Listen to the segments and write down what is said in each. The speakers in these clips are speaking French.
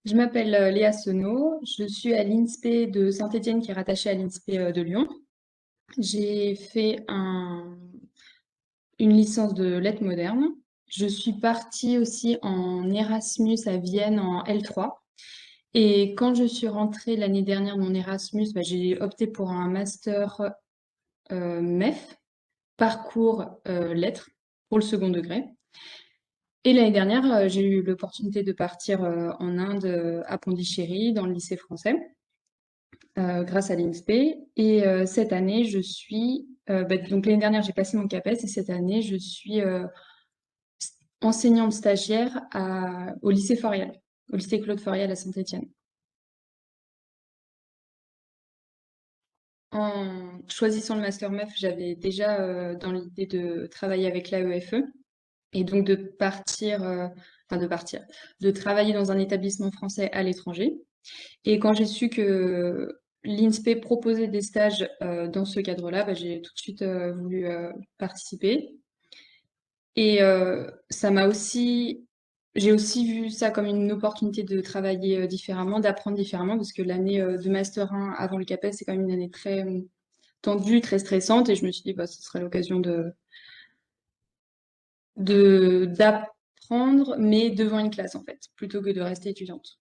Je m'appelle Léa Senot, je suis à l'INSPE de Saint-Étienne qui est rattaché à l'INSPE de Lyon. J'ai fait une licence de lettres modernes. Je suis partie aussi en Erasmus à Vienne en L3. Et quand je suis rentrée l'année dernière de mon Erasmus, j'ai opté pour un master MEF, parcours lettres, pour le second degré. Et l'année dernière, j'ai eu l'opportunité de partir en Inde, à Pondichéry, dans le lycée français. Grâce à l'INSPE. Et cette année, donc l'année dernière, j'ai passé mon CAPES et cette année, je suis enseignante stagiaire au lycée Forial, au lycée Claude Forial à Saint-Étienne. En choisissant le master MEF, j'avais déjà dans l'idée de travailler avec l'AEFE et donc de travailler dans un établissement français à l'étranger. Et quand j'ai su que l'INSPE proposait des stages dans ce cadre-là, j'ai tout de suite voulu participer. Et j'ai aussi vu ça comme une opportunité de travailler différemment, d'apprendre différemment, parce que l'année de Master 1 avant le CAPES, c'est quand même une année très tendue, très stressante. Et je me suis dit, ce serait l'occasion d'apprendre, mais devant une classe, en fait, plutôt que de rester étudiante.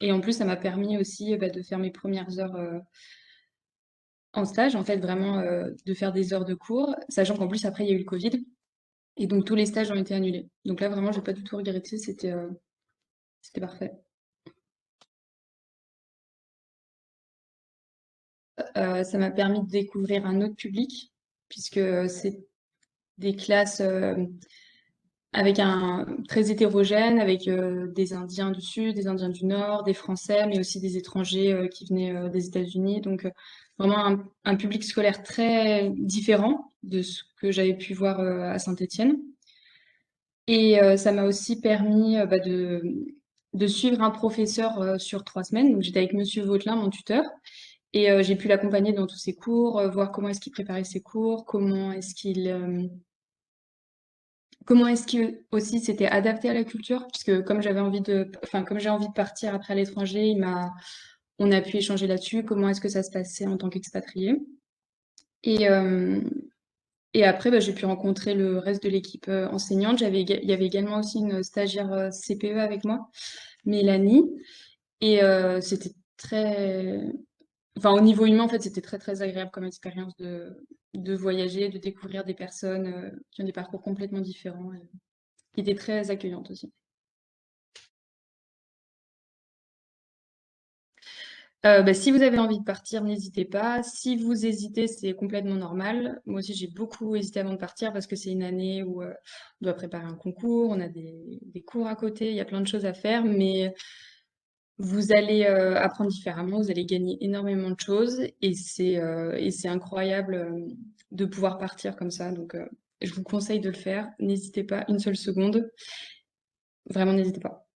Et en plus, ça m'a permis aussi de faire mes premières heures en stage, en fait, vraiment de faire des heures de cours, sachant qu'en plus, après, il y a eu le Covid. Et donc, tous les stages ont été annulés. Donc là, vraiment, j'ai pas du tout regretté, c'était parfait. Ça m'a permis de découvrir un autre public, puisque c'est des classes avec un très hétérogène, avec des Indiens du Sud, des Indiens du Nord, des Français, mais aussi des étrangers qui venaient des États-Unis. Donc vraiment un public scolaire très différent de ce que j'avais pu voir à Saint-Étienne. Et ça m'a aussi permis de suivre un professeur sur 3 semaines. Donc j'étais avec Monsieur Vautelin, mon tuteur, et j'ai pu l'accompagner dans tous ses cours, voir comment est-ce qu'il préparait ses cours, comment est-ce qu'il aussi s'était adapté à la culture, puisque comme j'ai envie de partir après à l'étranger, on a pu échanger là-dessus, comment est-ce que ça se passait en tant qu'expatrié. Et, euh, et après, j'ai pu rencontrer le reste de l'équipe enseignante. Il y avait également aussi une stagiaire CPE avec moi, Mélanie. Et c'était très, enfin, au niveau humain, en fait, c'était très, très agréable comme expérience de voyager, de découvrir des personnes qui ont des parcours complètement différents et qui étaient très accueillantes aussi. Si vous avez envie de partir, n'hésitez pas. Si vous hésitez, c'est complètement normal. Moi aussi, j'ai beaucoup hésité avant de partir parce que c'est une année où on doit préparer un concours, on a des cours à côté, il y a plein de choses à faire, mais vous allez apprendre différemment, vous allez gagner énormément de choses et c'est incroyable de pouvoir partir comme ça. Donc, je vous conseille de le faire. N'hésitez pas une seule seconde. Vraiment, n'hésitez pas.